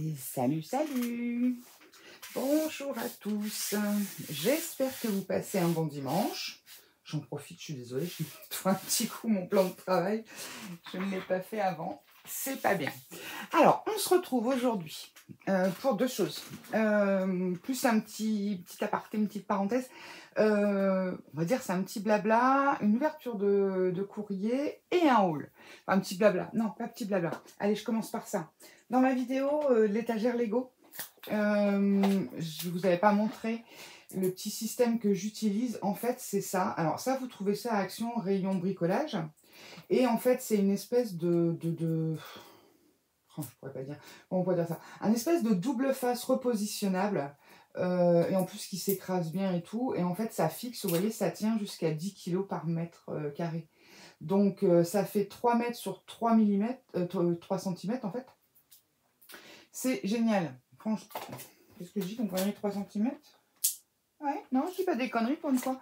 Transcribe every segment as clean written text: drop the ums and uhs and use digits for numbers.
Et salut, salut! Bonjour à tous. J'espère que vous passez un bon dimanche. J'en profite, je suis désolée, je nettoie un petit coup mon plan de travail. Je ne l'ai pas fait avant. C'est pas bien. Alors, on se retrouve aujourd'hui pour deux choses. Plus un petit aparté, une petite parenthèse. On va dire c'est un petit blabla, une ouverture de courrier et un haul. Enfin, un petit blabla. Non, pas petit blabla. Allez, je commence par ça. Dans ma vidéo, l'étagère Lego, je ne vous avais pas montré le petit système que j'utilise. En fait, c'est ça. Alors ça, vous trouvez ça à Action Rayon Bricolage. Et en fait, c'est une espèce oh, je pourrais pas dire. Comment on pourrait dire ça? Un espèce de double face repositionnable. Et en plus, qui s'écrase bien et tout. Et en fait, ça fixe, vous voyez, ça tient jusqu'à 10 kg par mètre carré. Donc, ça fait 3 mètres sur 3 mm, 3 cm en fait. C'est génial. Franchement, qu'est-ce que je dis qu'on pourrait mettre 3 cm? Ouais, non, je dis pas des conneries pour une fois.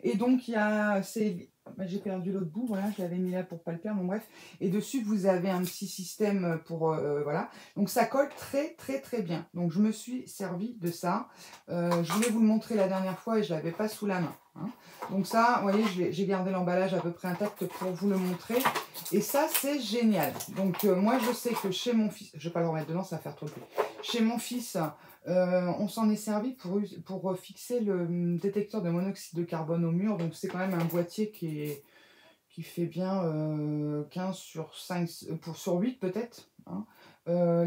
Et donc, il y a... J'ai perdu l'autre bout, voilà, je l'avais mis là pour pas le perdre, bon bref. Et dessus, vous avez un petit système pour... voilà. Donc, ça colle très, très, très bien. Donc, je me suis servi de ça. Je voulais vous le montrer la dernière fois et je l'avais pas sous la main. Hein. Donc ça, vous voyez, j'ai gardé l'emballage à peu près intact pour vous le montrer. Et ça, c'est génial. Donc, moi, je sais que chez mon fils... Je vais pas le remettre dedans, ça va faire trop de bruit. Chez mon fils... on s'en est servi pour fixer le détecteur de monoxyde de carbone au mur. Donc c'est quand même un boîtier qui fait bien 15 sur 5, sur 8 peut-être. Hein,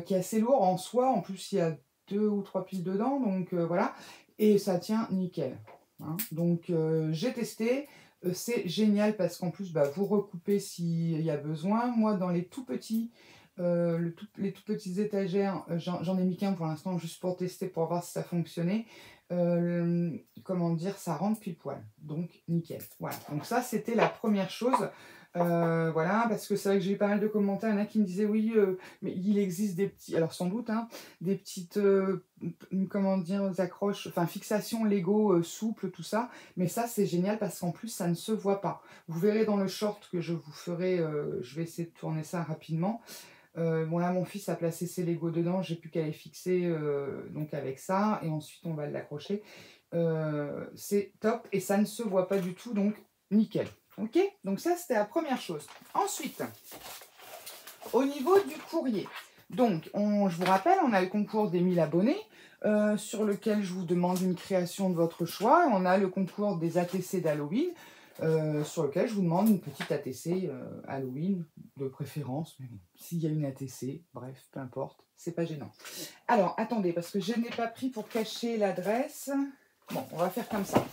qui est assez lourd en soi. En plus, il y a 2 ou 3 piles dedans. Donc voilà. Et ça tient nickel. Hein. Donc j'ai testé. C'est génial parce qu'en plus, bah, vous recoupez s'il y a besoin. Moi, dans les tout petits... les tout petites étagères, j'en ai mis qu'un pour l'instant juste pour tester, pour voir si ça fonctionnait. Comment dire, ça rentre pile poil, donc nickel. Voilà, donc ça c'était la première chose. Voilà, parce que c'est vrai que j'ai eu pas mal de commentaires, il y en a qui me disaient oui, mais il existe des petits, alors sans doute, hein, des petites, comment dire, accroches, enfin fixations Lego souples, tout ça, mais ça c'est génial parce qu'en plus ça ne se voit pas. Vous verrez dans le short que je vous ferai, je vais essayer de tourner ça rapidement. Bon là mon fils a placé ses Lego dedans, j'ai plus qu'à les fixer donc avec ça et ensuite on va l'accrocher. C'est top et ça ne se voit pas du tout, donc nickel. Ok, donc ça c'était la première chose. Ensuite, au niveau du courrier, donc je vous rappelle, on a le concours des 1000 abonnés sur lequel je vous demande une création de votre choix. On a le concours des ATC d'Halloween. Sur lequel je vous demande une petite ATC Halloween de préférence, mais bon, s'il y a une ATC, bref, peu importe, c'est pas gênant. Alors, attendez, parce que je n'ai pas pris pour cacher l'adresse. Bon, on va faire comme ça.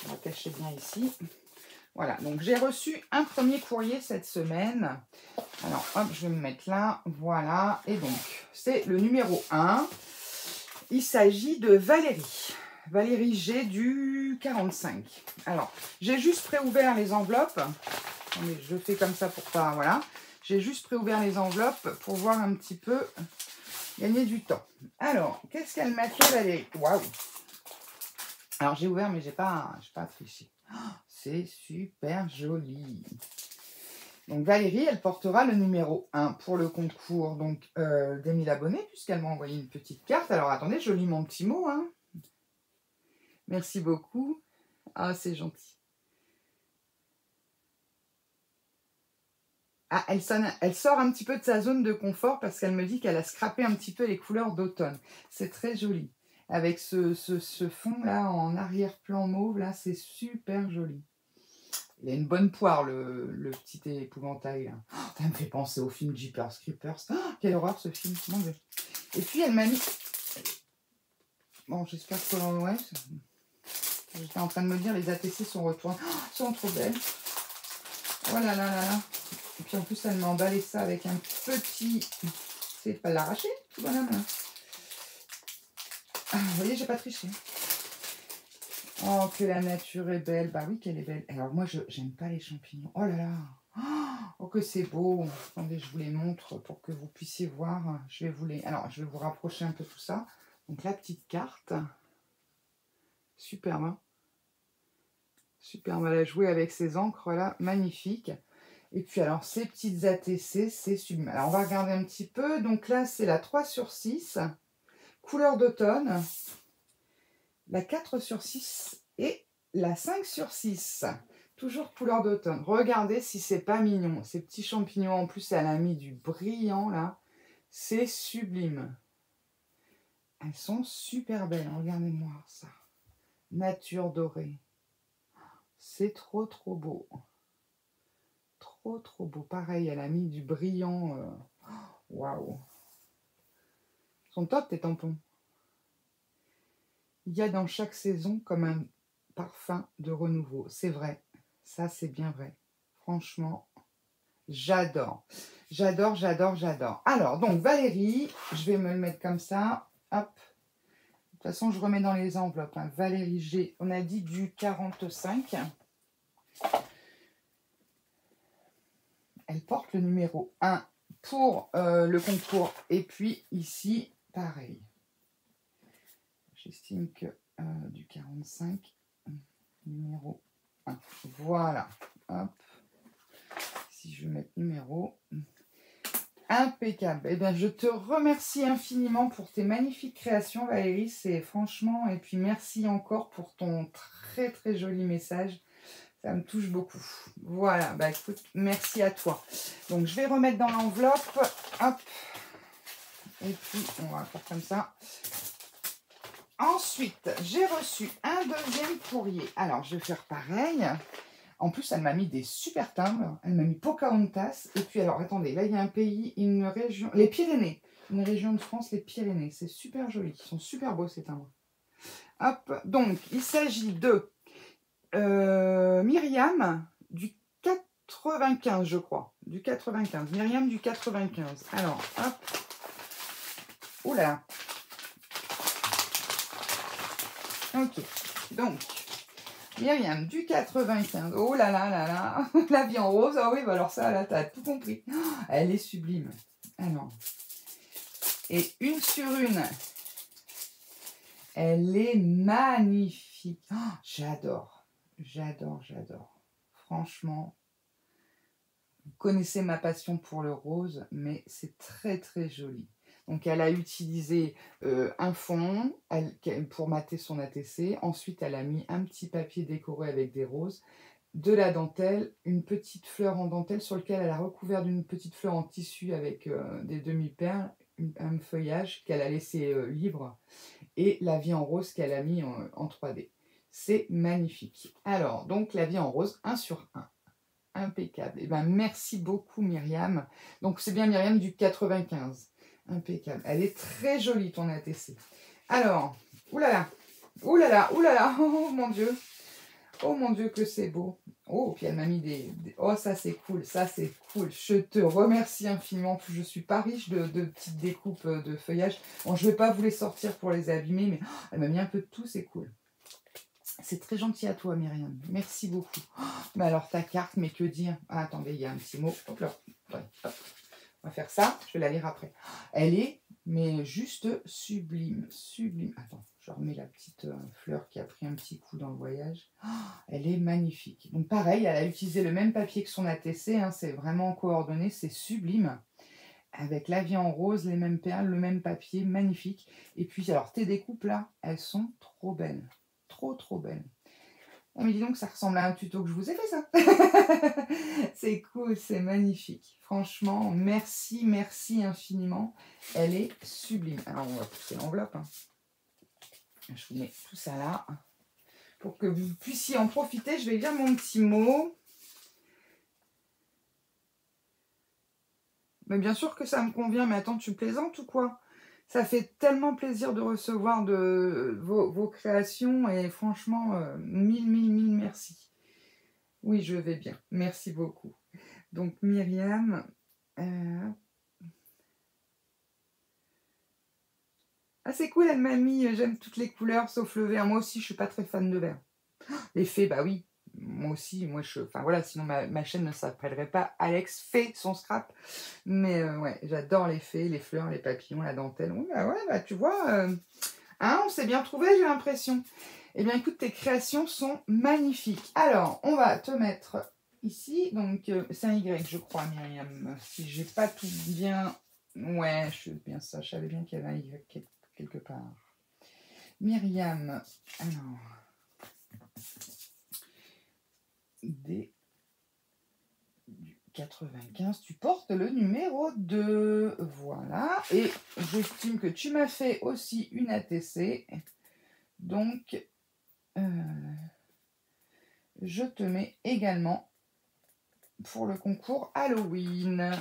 On va cacher bien ici. Voilà, donc j'ai reçu un premier courrier cette semaine. Alors, hop, je vais me mettre là, voilà. Et donc, c'est le numéro 1. Il s'agit de Valérie. Valérie G du 45. Alors, j'ai juste préouvert les enveloppes. Attendez, je fais comme ça pour pas... Voilà. J'ai juste préouvert les enveloppes pour voir un petit peu gagner du temps. Alors, qu'est-ce qu'elle m'a fait, Valérie? Waouh! Alors, j'ai ouvert, mais j'ai pas triché. Oh, c'est super joli. Donc, Valérie, elle portera le numéro 1 pour le concours donc, des 1000 abonnés, puisqu'elle m'a envoyé une petite carte. Alors, attendez, je lis mon petit mot, hein. Merci beaucoup. Ah, c'est gentil. Ah, elle sort un petit peu de sa zone de confort parce qu'elle me dit qu'elle a scrappé un petit peu les couleurs d'automne. C'est très joli. Avec ce fond là en arrière-plan mauve, là, c'est super joli. Il a une bonne poire, le petit épouvantail. Là. Oh, ça me fait penser au film Jeepers Creepers. Oh, quelle horreur ce film. Mon Dieu. Et puis elle m'a mis... Bon, j'espère que... Ouais, j'étais en train de me dire, les ATC sont retournés. Oh, sont trop belles. Oh là là là là. Et puis en plus, elle m'a emballé ça avec un petit... C'est pas l'arracher, tout bonhomme. Là. Ah, vous voyez, j'ai pas triché. Oh, que la nature est belle. Bah oui, qu'elle est belle. Alors moi, j'aime pas les champignons. Oh là là. Oh, que c'est beau. Attendez, je vous les montre pour que vous puissiez voir. Alors, je vais vous rapprocher un peu tout ça. Donc la petite carte. Superbe, hein. Superbe. Elle a joué avec ces encres là. Magnifique. Et puis alors, ces petites ATC, c'est sublime. Alors, on va regarder un petit peu. Donc là, c'est la 3/6, couleur d'automne, la 4/6 et la 5/6. Toujours couleur d'automne. Regardez si c'est pas mignon. Ces petits champignons, en plus, elle a mis du brillant, là. C'est sublime. Elles sont super belles. Regardez-moi ça. Nature dorée. C'est trop, trop beau. Trop, trop beau. Pareil, elle a mis du brillant. Waouh. Ils sont top, tes tampons. Il y a dans chaque saison comme un parfum de renouveau. C'est vrai. Ça, c'est bien vrai. Franchement, j'adore. J'adore, j'adore, j'adore. Alors, donc, Valérie, je vais me le mettre comme ça. Hop. De toute façon, je remets dans les enveloppes. Hein. Valérie G, on a dit du 45. Elle porte le numéro 1 pour le concours. Et puis, ici, pareil. J'estime que du 45, numéro 1. Voilà. Hop. Si je veux mettre numéro... Impeccable. Eh bien, je te remercie infiniment pour tes magnifiques créations, Valérie. C'est franchement... Et puis, merci encore pour ton très, très joli message. Ça me touche beaucoup. Voilà. Bah, écoute, merci à toi. Donc, je vais remettre dans l'enveloppe. Hop. Et puis, on va faire comme ça. Ensuite, j'ai reçu un deuxième courrier. Alors, je vais faire pareil. En plus, elle m'a mis des super timbres. Elle m'a mis Pocahontas. Et puis, alors, attendez, là, il y a un pays, une région... Les Pyrénées. Une région de France, les Pyrénées. C'est super joli. Ils sont super beaux, ces timbres. Hop. Donc, il s'agit de Myriam du 95, je crois. Du 95. Myriam du 95. Alors, hop. Ouh là là. Ok. Donc... Myriam du 95. Oh là là là là. La vie en rose. Ah oui, bah alors ça, là, t'as tout compris. Elle est sublime. Alors. Et une sur une. Elle est magnifique. Oh, j'adore. J'adore, j'adore. Franchement. Vous connaissez ma passion pour le rose, mais c'est très très joli. Donc, elle a utilisé un fond pour mater son ATC. Ensuite, elle a mis un petit papier décoré avec des roses, de la dentelle, une petite fleur en dentelle sur laquelle elle a recouvert d'une petite fleur en tissu avec des demi-perles, un feuillage qu'elle a laissé libre et la vie en rose qu'elle a mis en 3D. C'est magnifique. Alors, donc, la vie en rose, 1 sur 1. Impeccable. Eh ben, merci beaucoup, Myriam. Donc, c'est bien Myriam du 95. Impeccable. Elle est très jolie, ton ATC. Alors, oulala, oulala, oulala, oh mon Dieu que c'est beau. Oh, puis elle m'a mis des... Oh, ça c'est cool, ça c'est cool. Je te remercie infiniment. Je suis pas riche de petites découpes de feuillage. Bon, je vais pas vous les sortir pour les abîmer, mais oh, elle m'a mis un peu de tout, c'est cool. C'est très gentil à toi, Myriam. Merci beaucoup. Oh, mais alors, ta carte, mais que dire? Ah, attendez, il y a un petit mot. Hop là. Ouais, hop. On va faire ça, je vais la lire après. Elle est, mais juste sublime, sublime. Attends, je remets la petite fleur qui a pris un petit coup dans le voyage. Oh, elle est magnifique. Donc pareil, elle a utilisé le même papier que son ATC, hein, c'est vraiment coordonné, c'est sublime. Avec la vie en rose, les mêmes perles, le même papier, magnifique. Et puis, alors, tes découpes là, elles sont trop belles. Trop, trop belles. Oh, mais dis donc, ça ressemble à un tuto que je vous ai fait, ça. C'est cool, c'est magnifique. Franchement, merci, merci infiniment. Elle est sublime. Alors, on va pousser l'enveloppe. Hein. Je vous mets tout ça là. Pour que vous puissiez en profiter, je vais lire mon petit mot. Mais bien sûr que ça me convient. Mais attends, tu plaisantes ou quoi? Ça fait tellement plaisir de recevoir vos créations. Et franchement, mille merci. Oui, je vais bien. Merci beaucoup. Donc, Myriam. Ah, c'est cool, elle m'a mis. J'aime toutes les couleurs sauf le vert. Moi aussi, je suis pas très fan de vert. Les fées, bah oui. Moi aussi, enfin voilà, sinon ma chaîne ne s'appellerait pas Alex fait son scrap. Mais ouais, j'adore les fées, les fleurs, les papillons, la dentelle. Oui, bah ouais, bah tu vois, hein, on s'est bien trouvé, j'ai l'impression. Eh bien, écoute, tes créations sont magnifiques. Alors, on va te mettre ici. Donc, c'est un Y, je crois, Myriam. Si j'ai pas tout bien... Ouais, je suis bien ça. Je savais bien qu'il y avait un Y quelque part. Myriam, alors... D... 95, tu portes le numéro 2. Voilà. Et j'estime que tu m'as fait aussi une ATC. Donc, je te mets également pour le concours Halloween.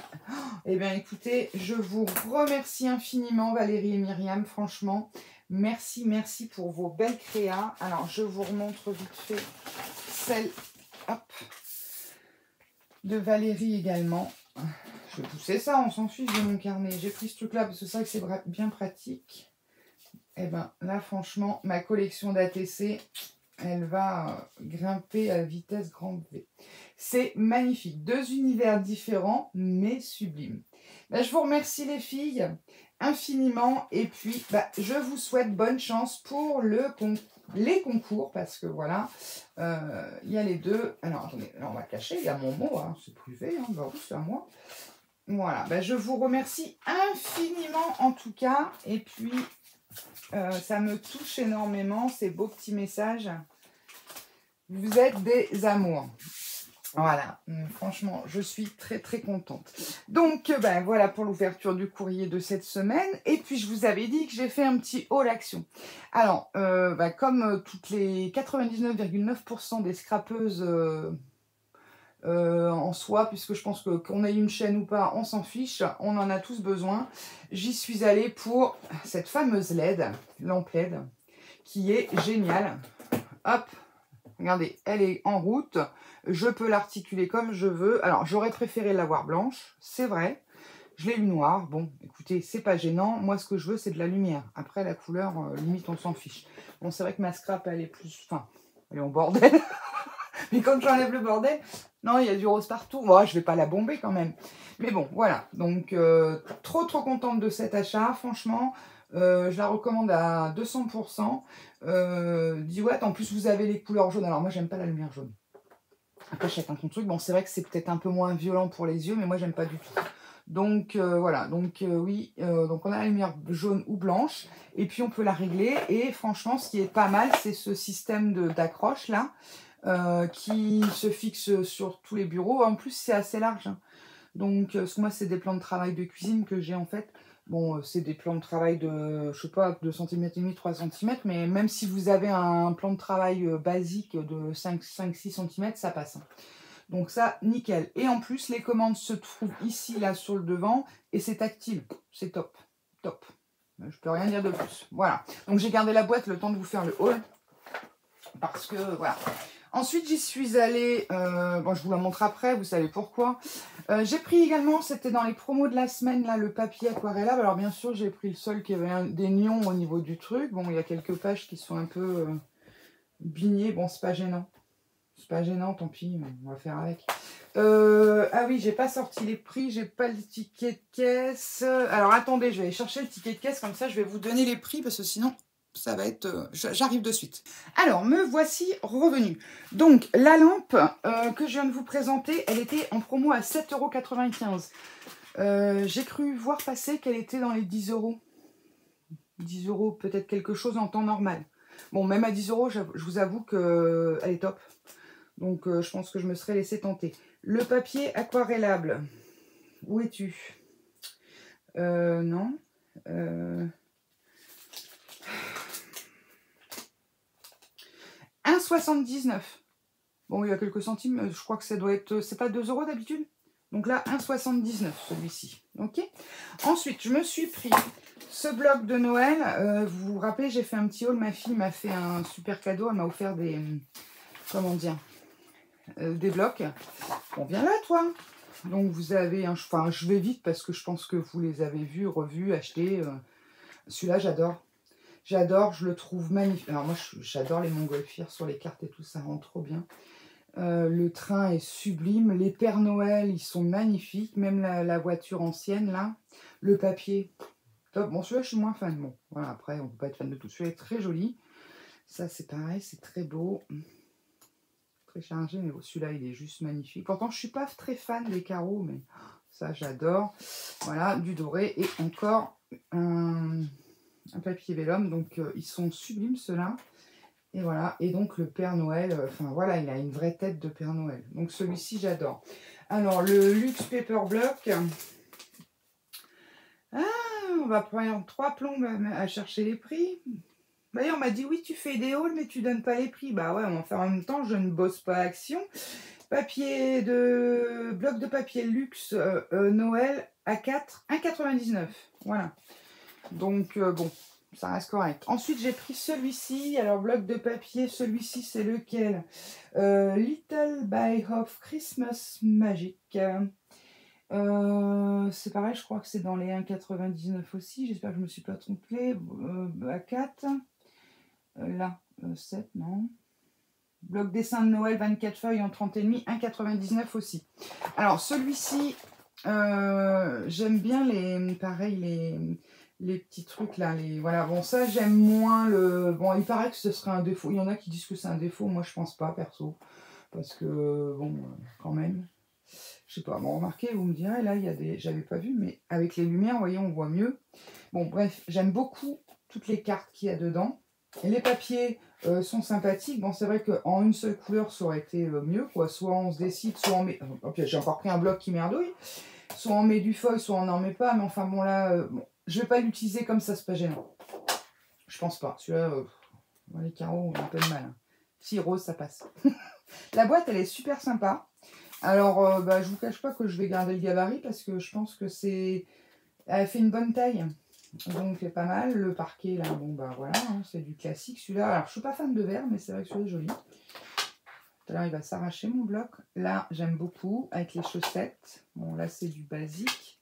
Eh bien, écoutez, je vous remercie infiniment, Valérie et Myriam. Franchement, merci, merci pour vos belles créas. Alors, je vous remontre vite fait celle hop, de Valérie également. Je vais pousser ça, on s'en fiche de mon carnet. J'ai pris ce truc-là parce que c'est vrai que c'est bien pratique. Et bien, là, franchement, ma collection d'ATC, elle va grimper à vitesse grande V. C'est magnifique. 2 univers différents, mais sublimes. Ben, je vous remercie les filles infiniment. Et puis, je vous souhaite bonne chance pour les concours. Parce que voilà, il y a les deux. Alors, attendez, là, on va cacher. Il y a mon mot. Hein, c'est privé. Hein, bah oui, c'est à moi. Voilà. Ben, je vous remercie infiniment en tout cas. Et puis, ça me touche énormément. Ces beaux petits messages. Vous êtes des amours. Voilà, franchement, je suis très très contente. Donc, voilà pour l'ouverture du courrier de cette semaine. Et puis, je vous avais dit que j'ai fait un petit haul action. Alors, comme toutes les 99,9% des scrapeuses en soi, puisque je pense qu'on ait une chaîne ou pas, on s'en fiche, on en a tous besoin. J'y suis allée pour cette fameuse LED, lampe LED, qui est géniale. Hop! Regardez, elle est en route. Je peux l'articuler comme je veux. Alors, j'aurais préféré l'avoir blanche, c'est vrai. Je l'ai eu noire. Bon, écoutez, c'est pas gênant. Moi, ce que je veux, c'est de la lumière. Après, la couleur, limite, on s'en fiche. Bon, c'est vrai que ma scrap, elle est plus... Enfin, elle est en bordel. Mais quand j'enlève le bordel, non, il y a du rose partout. Bon, je vais pas la bomber quand même. Mais bon, voilà. Donc, trop contente de cet achat, franchement. Je la recommande à 200%. 10 watts. En plus, vous avez les couleurs jaunes. Alors, moi, j'aime pas la lumière jaune. Après, chacun son truc. Bon, c'est vrai que c'est peut-être un peu moins violent pour les yeux, mais moi, j'aime pas du tout. Donc, voilà. Donc, oui. Donc, on a la lumière jaune ou blanche. Et puis, on peut la régler. Et franchement, ce qui est pas mal, c'est ce système d'accroche, là, qui se fixe sur tous les bureaux. En plus, c'est assez large. Hein. Donc, parce que moi, c'est des plans de travail de cuisine que j'ai, en fait. Bon, c'est des plans de travail de, je sais pas, 2 cm et demi, 3 cm, mais même si vous avez un plan de travail basique de 5-6 cm, ça passe. Hein. Donc ça, nickel. Et en plus, les commandes se trouvent ici, là, sur le devant, et c'est tactile. C'est top. Top. Je peux rien dire de plus. Voilà. Donc j'ai gardé la boîte le temps de vous faire le haul. Parce que, voilà. Ensuite, j'y suis allée, bon, je vous la montre après, vous savez pourquoi. J'ai pris également, c'était dans les promos de la semaine, là, le papier aquarellable. Alors, bien sûr, j'ai pris le seul qui avait des nions au niveau du truc. Bon, il y a quelques pages qui sont un peu bignées. Bon, c'est pas gênant. C'est pas gênant, tant pis, on va faire avec. Ah oui, j'ai pas sorti les prix, j'ai pas le ticket de caisse. Alors, attendez, je vais aller chercher le ticket de caisse, comme ça, je vais vous donner les prix, parce que sinon... ça va être... j'arrive de suite. Alors, me voici revenue. Donc, la lampe que je viens de vous présenter, elle était en promo à 7,95 €. J'ai cru voir passer qu'elle était dans les 10 €. 10 € peut-être quelque chose en temps normal. Bon, même à 10 €, je vous avoue qu'elle est top. Donc, je pense que je me serais laissé tenter. Le papier aquarellable. Où es-tu? Non. 1,79 €. Bon, il y a quelques centimes, je crois que ça doit être... c'est pas 2 € d'habitude? Donc là, 1,79 € celui-ci. Ok. Ensuite, je me suis pris ce bloc de Noël. Vous vous rappelez, j'ai fait un petit haul. Ma fille m'a fait un super cadeau. Elle m'a offert des... comment dire, des blocs. Bon, viens là, toi. Donc, vous avez... enfin, je vais vite parce que je pense que vous les avez vus, revus, achetés. Celui-là, j'adore. J'adore, je le trouve magnifique. Alors moi, j'adore les montgolfières sur les cartes et tout, ça rend trop bien. Le train est sublime. Les Pères Noël, ils sont magnifiques. Même la voiture ancienne, là. Le papier, top. Bon, celui-là, je suis moins fan. Bon, voilà, après, on ne peut pas être fan de tout. Celui-là est très joli. Ça, c'est pareil, c'est très beau. très chargé, mais bon, celui-là, il est juste magnifique. Pourtant, je suis pas très fan des carreaux, mais ça, j'adore. Voilà, du doré et encore un papier vélum. Donc, ils sont sublimes, ceux-là. Et voilà, et donc le Père Noël, enfin voilà, il a une vraie tête de Père Noël. Donc celui-ci, j'adore. Alors, le Luxe Paper Block. Ah, on va prendre 3 plombes à chercher les prix. D'ailleurs, on m'a dit, oui, tu fais des hauls, mais tu donnes pas les prix. Bah ouais, on va faire en même temps, je ne bosse pas à Action. Bloc de papier luxe Noël A4, 1,99. Voilà. Donc, bon, ça reste correct. Ensuite, j'ai pris celui-ci. Alors, bloc de papier, celui-ci, c'est lequel? Little by of Christmas Magic. C'est pareil, je crois que c'est dans les 1,99 aussi. J'espère que je ne me suis pas trompée. A4. Là, 7, non. Bloc dessin de Noël, 24 feuilles en 30,5, 1,99 aussi. Alors, celui-ci, j'aime bien les petits trucs là. Voilà, bon, ça, j'aime moins le... Bon, il paraît que ce serait un défaut. Il y en a qui disent que c'est un défaut. Moi, je pense pas, perso. Parce que, bon, quand même... Je sais pas, bon, remarquez, vous me direz, là, il y a des... J'avais pas vu, mais avec les lumières, vous voyez, on voit mieux. Bon, bref, j'aime beaucoup toutes les cartes qu'il y a dedans. Et les papiers sont sympathiques. Bon, c'est vrai qu'en une seule couleur, ça aurait été mieux, quoi. Soit on se décide, soit on met... Ok, j'ai encore pris un bloc qui merdouille. Soit on met du feuille, soit on n'en met pas. Mais enfin, bon, là, bon, je vais pas l'utiliser comme ça, c'est pas gênant. Je pense pas. Celui-là, les carreaux, on a un peu de mal. Hein. Si, rose, ça passe. La boîte, elle est super sympa. Alors, je vous cache pas que je vais garder le gabarit parce que je pense que c'est... Elle fait une bonne taille. Donc, c'est pas mal. Le parquet, là, bon, bah voilà, hein, c'est du classique. Celui-là, alors, je suis pas fan de vert, mais c'est vrai que celui-là est joli. Tout à l'heure, il va s'arracher, mon bloc. Là, j'aime beaucoup, avec les chaussettes. Bon, là, c'est du basique.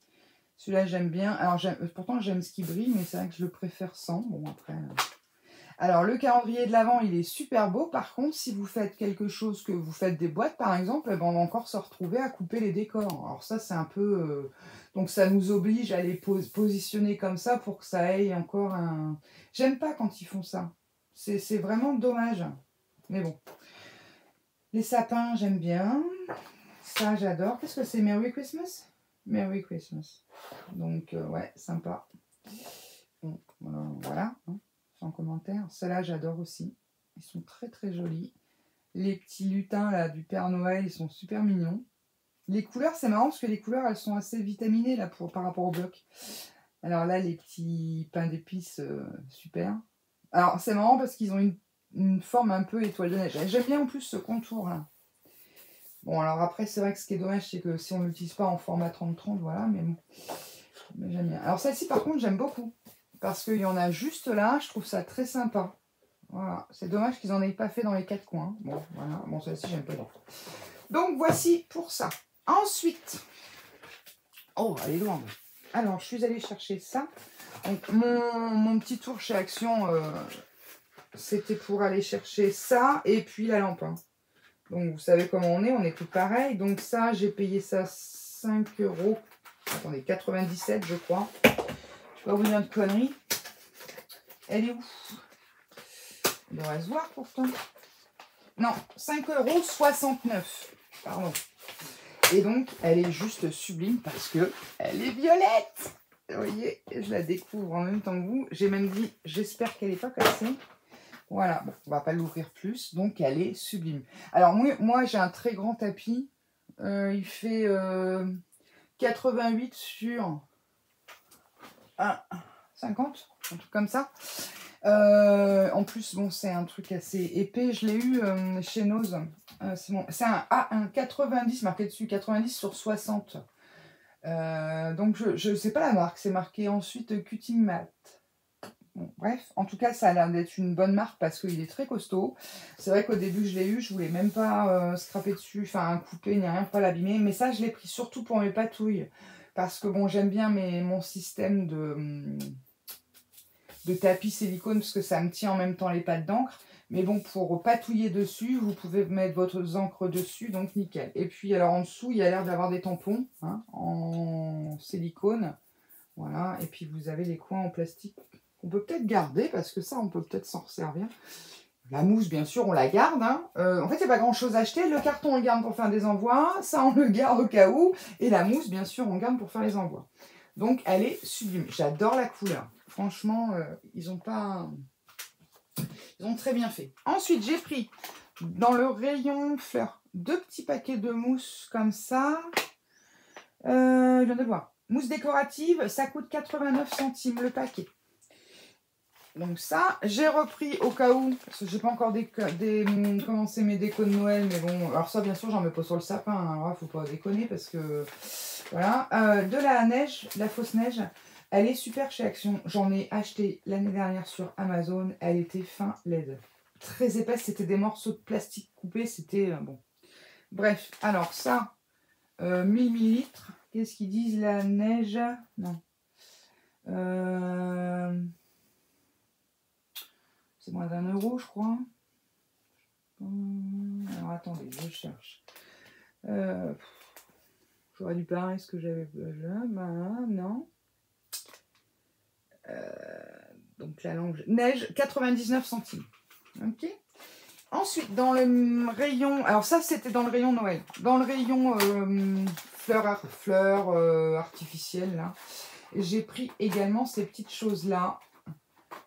Celui-là, j'aime bien. Alors, pourtant, j'aime ce qui brille, mais c'est vrai que je le préfère sans. Bon, après... Alors, le calendrier de l'Avent, il est super beau. Par contre, si vous faites quelque chose, que vous faites des boîtes, par exemple, on va encore se retrouver à couper les décors. Alors ça, c'est un peu... Donc, ça nous oblige à les positionner comme ça pour que ça ait encore un... J'aime pas quand ils font ça. C'est vraiment dommage. Mais bon. Les sapins, j'aime bien. Ça, j'adore. Qu'est-ce que c'est? Merry Christmas? Merry Christmas. Donc, ouais, sympa. Bon, voilà. Hein. En commentaire. Ceux-là, j'adore aussi. Ils sont très très jolis. Les petits lutins là du Père Noël, ils sont super mignons. Les couleurs, c'est marrant parce que les couleurs, elles sont assez vitaminées là par rapport au bloc. Alors là, les petits pains d'épices, super. Alors c'est marrant parce qu'ils ont une forme un peu étoile de neige. J'aime bien en plus ce contour là. Bon, alors après, c'est vrai que ce qui est dommage, c'est que si on ne l'utilise pas en format 30-30, voilà, mais bon. Mais j'aime bien. Alors celle-ci, par contre, j'aime beaucoup. Parce qu'il y en a juste là, je trouve ça très sympa. Voilà, c'est dommage qu'ils n'en aient pas fait dans les 4 coins. Bon, voilà, bon, celle-ci, j'aime pas du tout. Donc, voici pour ça. Ensuite, oh, elle est loin. Alors, je suis allée chercher ça. Donc, mon petit tour chez Action, c'était pour aller chercher ça et puis la lampe. Hein. Donc, vous savez comment on est tout pareil. Donc, ça, j'ai payé ça 5 €. Attendez, 97, je crois. Je ne vais pas vous dire de conneries. Elle est où? On devrait se voir pourtant. Non, 5,69 €. Pardon. Et donc, elle est juste sublime parce que elle est violette. Vous voyez, je la découvre en même temps que vous. J'ai même dit, j'espère qu'elle n'est pas cassée. Voilà, bon, on va pas l'ouvrir plus. Donc, elle est sublime. Alors, moi j'ai un très grand tapis. Il fait 88 sur 50, un truc comme ça. En plus, bon, c'est un truc assez épais. Je l'ai eu chez Nose. C'est un 90 marqué dessus, 90 sur 60. Donc, je ne sais pas la marque. C'est marqué ensuite Cutting Mat. Bon, bref, en tout cas, ça a l'air d'être une bonne marque parce qu'il est très costaud. C'est vrai qu'au début, je l'ai eu. Je voulais même pas scraper dessus, enfin couper ni rien, pas l'abîmer. Mais ça, je l'ai pris surtout pour mes patouilles. Parce que bon, j'aime bien mon système de tapis silicone parce que ça me tient en même temps les pattes d'encre. Mais bon, pour patouiller dessus, vous pouvez mettre votre encre dessus, donc nickel. Et puis, alors en dessous, il y a l'air d'avoir des tampons hein, en silicone. Voilà, et puis vous avez les coins en plastique qu'on peut peut-être garder parce que ça, on peut peut-être s'en resservir. La mousse, bien sûr, on la garde. Hein. En fait, il n'y a pas grand-chose à acheter. Le carton, on le garde pour faire des envois. Ça, on le garde au cas où. Et la mousse, bien sûr, on garde pour faire les envois. Donc, elle est sublime. J'adore la couleur. Franchement, ils ont très bien fait. Ensuite, j'ai pris dans le rayon fleurs 2 petits paquets de mousse comme ça. Je viens de voir. Mousse décorative, ça coûte 89 centimes le paquet. Donc ça, j'ai repris au cas où, parce que j'ai pas encore commencé mes décos de Noël, mais bon, alors ça bien sûr j'en mets pas sur le sapin, hein, alors là faut pas déconner parce que, voilà. De la neige, la fausse neige, elle est super chez Action, j'en ai acheté l'année dernière sur Amazon, elle était fin laide. Très épaisse, c'était des morceaux de plastique coupés, c'était bon. Bref, alors ça, 1000 millilitres, qu'est-ce qu'ils disent la neige? Non. C'est moins d'1 €, je crois. Alors attendez, je cherche. J'aurais dû parler ce que j'avais là. Non. Donc la langue. Neige, 99 centimes. Ok. Ensuite, dans le rayon. Alors ça, c'était dans le rayon Noël. Dans le rayon fleurs artificielles, là. J'ai pris également ces petites choses-là.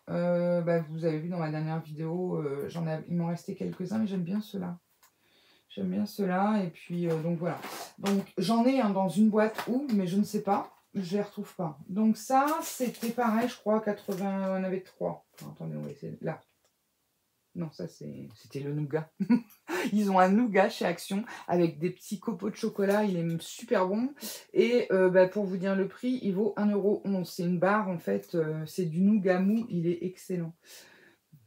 Vous avez vu dans ma dernière vidéo, il m'en restait quelques-uns, mais j'aime bien ceux-là. J'aime bien ceux-là, et puis donc voilà. Donc j'en ai un dans une boîte où, mais je ne sais pas, je les retrouve pas. Donc ça, c'était pareil, je crois, 80, on avait 3. Enfin, attendez, on va essayer, là. Non, ça c'était le nougat. Ils ont un nougat chez Action avec des petits copeaux de chocolat, il est super bon. Et pour vous dire le prix, il vaut 1,11 €. C'est une barre en fait, c'est du nougat mou, il est excellent.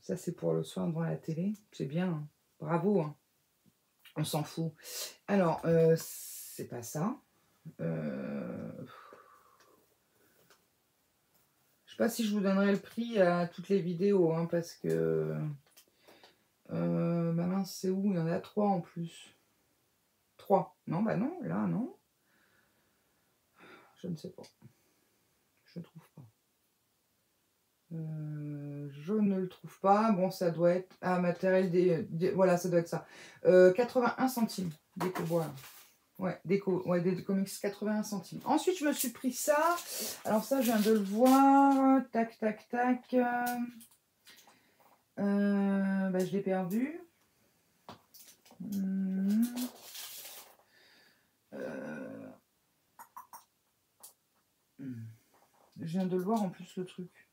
Ça c'est pour le soir devant la télé, c'est bien, hein. Bravo, hein. On s'en fout. Alors, c'est pas ça. Je sais pas si je vous donnerai le prix à toutes les vidéos, hein, parce que... mince, c'est où? Il y en a 3 en plus. 3. Non, non, là, non. Je ne sais pas. Je ne trouve pas. Je ne le trouve pas. Bon, ça doit être... Ah, matériel voilà, ça doit être ça. 81 centimes. Déco, voilà. Ouais, des comics 81 centimes. Ensuite, je me suis pris ça. Alors ça, je viens de le voir. Tac, tac, tac. Je l'ai perdu. Je viens de le voir en plus, le truc.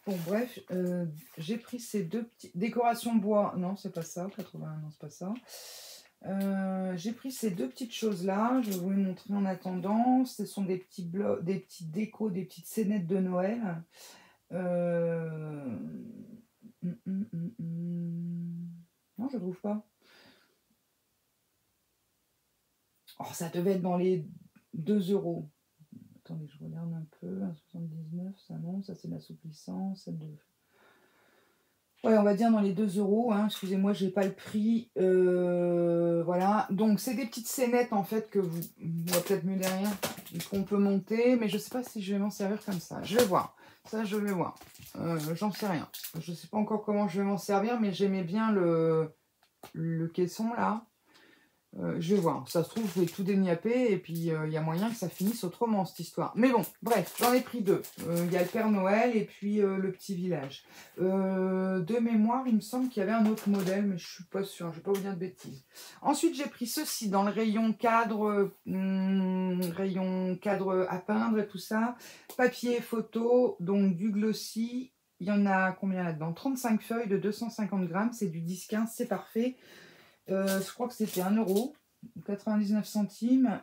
Bon, bref, j'ai pris ces 2 petites décorations bois. Non, c'est pas ça. 80, non, c'est pas ça. J'ai pris ces 2 petites choses-là. Je vais vous les montrer en attendant. Ce sont des petits blocs, des petits décos, des petites scénettes de Noël. Non, je ne trouve pas. Oh, ça devait être dans les 2 €. Attendez, je regarde un peu. 1,79 €, ça non, ça c'est l'assouplissant. Ouais, on va dire dans les 2 €. Hein. Excusez-moi, j'ai pas le prix. Voilà. Donc, c'est des petites scénettes en fait que vous. On va peut-être mieux derrière. Qu'on peut monter. Mais je sais pas si je vais m'en servir comme ça. Je vais voir. Ça, je vais voir. J'en sais rien. Je sais pas encore comment je vais m'en servir. Mais j'aimais bien le caisson là. Je vais voir, ça se trouve je vais tout déniapper et puis il y a moyen que ça finisse autrement cette histoire. Mais bon, bref, j'en ai pris 2. Il y a le Père Noël et puis le petit village. De mémoire, il me semble qu'il y avait un autre modèle, mais je suis pas sûre, je ne vais pas vous dire de bêtises. Ensuite, j'ai pris ceci dans le rayon cadre à peindre et tout ça. Papier, photo, donc du glossy. Il y en a combien là-dedans? 35 feuilles de 250 grammes, c'est du 10-15, c'est parfait. Je crois que c'était 1 €, 99 centimes.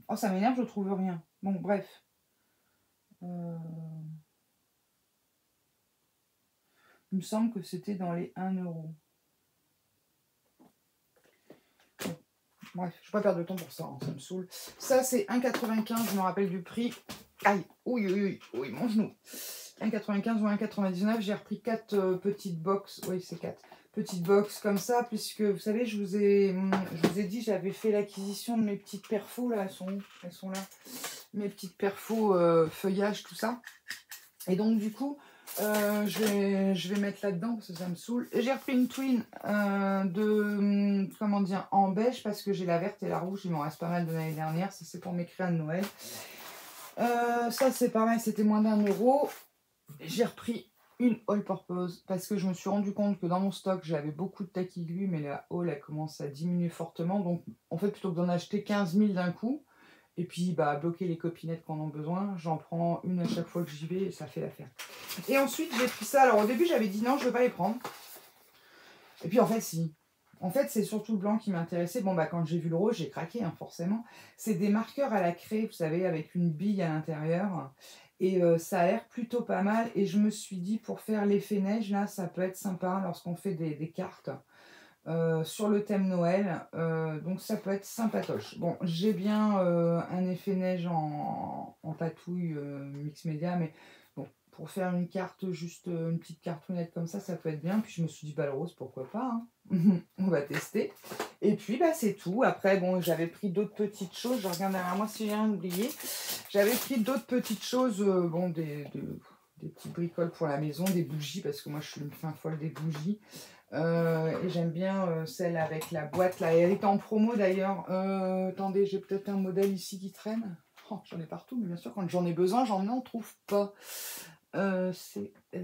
Oh, ça m'énerve, je trouve rien. Bon, bref. Il me semble que c'était dans les 1 €. Bref, je ne vais pas perdre de temps pour ça, hein, ça me saoule. Ça, c'est 1,95 €, je me rappelle du prix. Aïe, oui, mon genou. 1,95 ou 1,99. J'ai repris 4 petites box. Oui, c'est 4 petites box comme ça, puisque vous savez, je vous ai dit, j'avais fait l'acquisition de mes petites perfos. Là, elles sont où? Elles sont là. Mes petites perfos feuillage, tout ça. Et donc, du coup, je vais mettre là-dedans parce que ça me saoule. J'ai repris une twin comment dire, en beige parce que j'ai la verte et la rouge. Il m'en reste pas mal de l'année dernière. Ça, c'est pour mes crayons de Noël. Ça, c'est pareil, c'était moins d'1 €. J'ai repris une all purpose parce que je me suis rendu compte que dans mon stock, j'avais beaucoup de tacky glue, mais la all, elle commence à diminuer fortement. Donc, en fait, plutôt que d'en acheter 15 000 d'un coup, et puis bah, bloquer les copinettes qui en ont besoin, j'en prends une à chaque fois que j'y vais et ça fait l'affaire. Et ensuite, j'ai pris ça. Alors, au début, j'avais dit non, je ne veux pas les prendre. Et puis, en fait, si. En fait, c'est surtout le blanc qui m'intéressait. Bon, bah, quand j'ai vu le rose, j'ai craqué, hein, forcément. C'est des marqueurs à la craie, vous savez, avec une bille à l'intérieur. Et ça a l'air plutôt pas mal. Et je me suis dit, pour faire l'effet neige, là, ça peut être sympa lorsqu'on fait des cartes sur le thème Noël. Donc, ça peut être sympatoche. Bon, j'ai bien un effet neige en patouille mix média, mais bon, pour faire une carte, juste une petite cartonnette comme ça peut être bien. Puis je me suis dit, bah, le rose, pourquoi pas, hein. On va tester. Et puis, bah, c'est tout. Après, bon, j'avais pris d'autres petites choses. Je regarde derrière moi si j'ai rien oublié. J'avais pris d'autres petites choses, bon, des petites bricoles pour la maison, des bougies, parce que moi, je suis une fin folle des bougies. Et j'aime bien celle avec la boîte, là. Elle est en promo, d'ailleurs. Attendez, j'ai peut-être un modèle ici qui traîne. Oh, j'en ai partout, mais bien sûr, quand j'en ai besoin, j'en trouve pas. C'est... je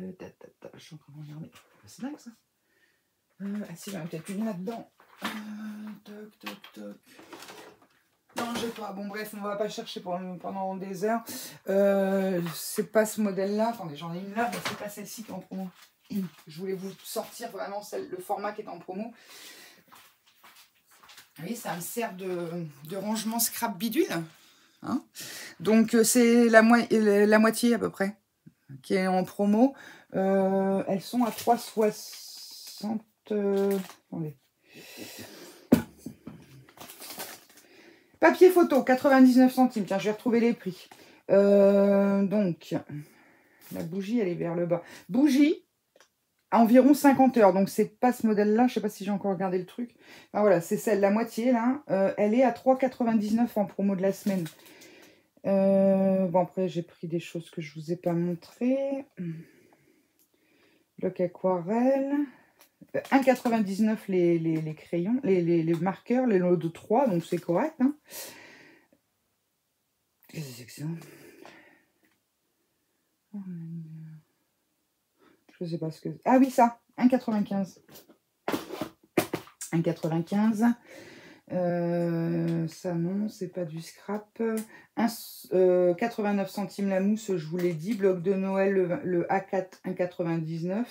suis en train de regarder. C'est dingue, ça. Ah si, j'en ai peut-être une là-dedans. Toc, toc, toc. Non, j'ai pas. Bon, bref, on va pas chercher pendant des heures. C'est pas ce modèle-là. Attendez, j'en ai une là, mais c'est pas celle-ci qui est en promo. Je voulais vous sortir vraiment le format qui est en promo. Vous voyez, ça me sert de rangement scrap bidule. Hein, donc, c'est la moitié à peu près qui est en promo. Elles sont à 3,60. Attendez. Papier photo, 99 centimes. Tiens, je vais retrouver les prix. Donc, la bougie, elle est vers le bas. Bougie, à environ 50 heures. Donc, c'est pas ce modèle-là. Je sais pas si j'ai encore regardé le truc. Enfin, voilà, c'est celle, la moitié, là. Elle est à 3,99 en promo de la semaine. Bon, après, j'ai pris des choses que je vous ai pas montrées. Bloc aquarelle. 1,99 les crayons, les marqueurs, les lots de 3, donc c'est correct. Hein. Qu'est-ce que c'est que ça? Je sais pas ce que... Ah oui, ça, 1,95. 1,95. Ça non, c'est pas du scrap. 89 centimes la mousse, je vous l'ai dit. Bloc de Noël, le A4, 1,99.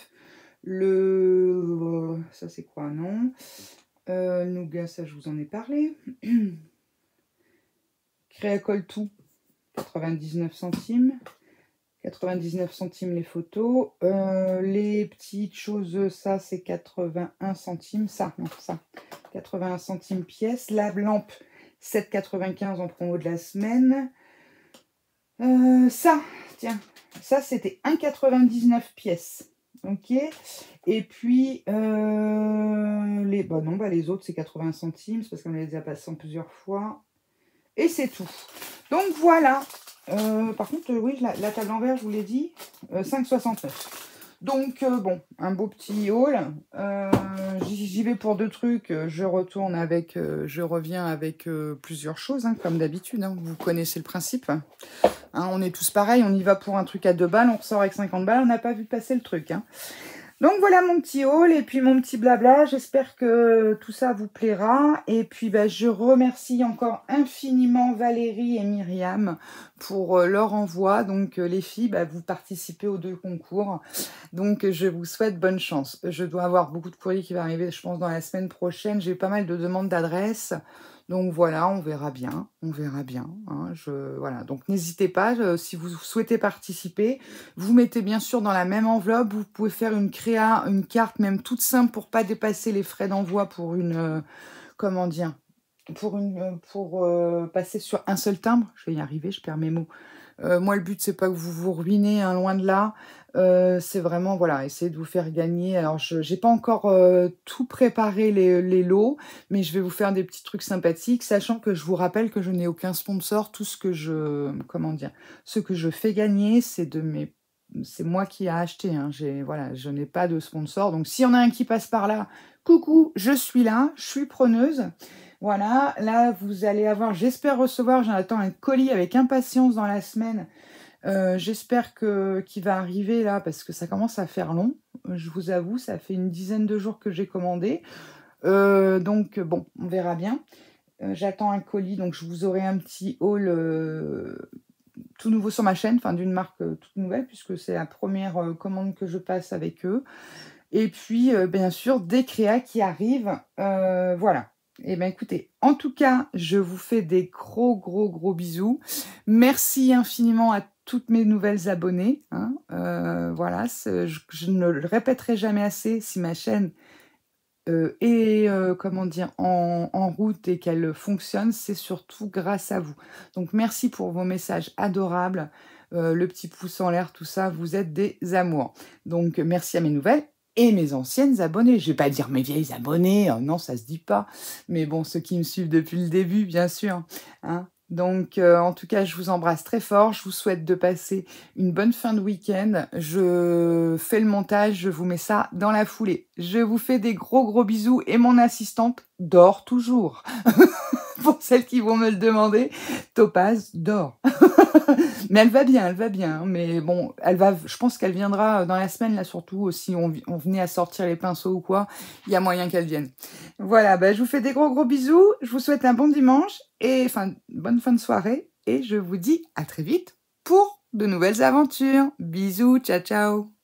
Ça c'est quoi? Non. Nougat, ça je vous en ai parlé. Créacol tout, 99 centimes. 99 centimes les photos. Les petites choses, ça c'est 81 centimes. Ça, non, ça. 81 centimes pièce. La lampe, 7,95 en promo de la semaine. Ça, tiens, ça c'était 1,99 pièces. Ok. Et puis, les autres c'est 80 centimes. C'est parce qu'on les a passés en plusieurs fois. Et c'est tout. Donc voilà. Par contre, oui, la table en verre, je vous l'ai dit, 5,69. Donc, bon, un beau petit haul. J'y vais pour 2 trucs. Je reviens avec plusieurs choses, hein, comme d'habitude. Hein. Vous connaissez le principe. Hein, on est tous pareils. On y va pour un truc à 2 balles. On ressort avec 50 balles. On n'a pas vu passer le truc. Hein. Donc voilà mon petit haul et puis mon petit blabla. J'espère que tout ça vous plaira. Et puis bah, je remercie encore infiniment Valérie et Myriam pour leur envoi. Donc les filles, bah, vous participez aux 2 concours. Donc je vous souhaite bonne chance. Je dois avoir beaucoup de courriers qui vont arriver, je pense, dans la semaine prochaine. J'ai pas mal de demandes d'adresses. Donc voilà, on verra bien. On verra bien. Hein, voilà. Donc n'hésitez pas, si vous souhaitez participer, vous mettez bien sûr dans la même enveloppe. Vous pouvez faire une carte même toute simple pour pas dépasser les frais d'envoi pour une... comment dire, pour passer sur un seul timbre. Je vais y arriver, je perds mes mots. Moi, le but, c'est pas que vous vous ruinez, hein, loin de là. C'est vraiment, voilà, essayer de vous faire gagner. Alors, je j'ai pas encore, tout préparé les lots, mais je vais vous faire des petits trucs sympathiques, sachant que je vous rappelle que je n'ai aucun sponsor. Tout ce que je comment dire? Ce que je fais gagner, c'est moi qui a acheté, hein. Voilà, je n'ai pas de sponsor. Donc s'il y en a un qui passe par là, coucou, je suis là, je suis preneuse. Voilà, là, vous allez avoir, j'espère recevoir, j'attends un colis avec impatience dans la semaine. J'espère qu'il va arriver là, parce que ça commence à faire long. Je vous avoue, ça fait une dizaine de jours que j'ai commandé. Donc bon, on verra bien. J'attends un colis, donc je vous aurai un petit haul tout nouveau sur ma chaîne, enfin d'une marque toute nouvelle, puisque c'est la première commande que je passe avec eux. Et puis, bien sûr, des créas qui arrivent. Voilà. Et bien, écoutez, en tout cas, je vous fais des gros, gros, gros bisous. Merci infiniment à toutes mes nouvelles abonnées, hein. Voilà, je ne le répéterai jamais assez, si ma chaîne est, comment dire, en route et qu'elle fonctionne, c'est surtout grâce à vous. Donc, merci pour vos messages adorables, le petit pouce en l'air, tout ça, vous êtes des amours. Donc, merci à mes nouvelles et mes anciennes abonnées. Je vais pas dire mes vieilles abonnées, non, ça se dit pas. Mais bon, ceux qui me suivent depuis le début, bien sûr, hein. Donc, en tout cas, je vous embrasse très fort. Je vous souhaite de passer une bonne fin de week-end. Je fais le montage, je vous mets ça dans la foulée. Je vous fais des gros, gros bisous et mon assistante dort toujours. Pour celles qui vont me le demander, Topaz dort. Mais elle va bien, elle va bien. Hein. Mais bon, je pense qu'elle viendra dans la semaine, là, surtout, si on venait à sortir les pinceaux ou quoi, il y a moyen qu'elle vienne. Voilà, bah, je vous fais des gros, gros bisous. Je vous souhaite un bon dimanche et, enfin, bonne fin de soirée. Et je vous dis à très vite pour de nouvelles aventures. Bisous, ciao, ciao.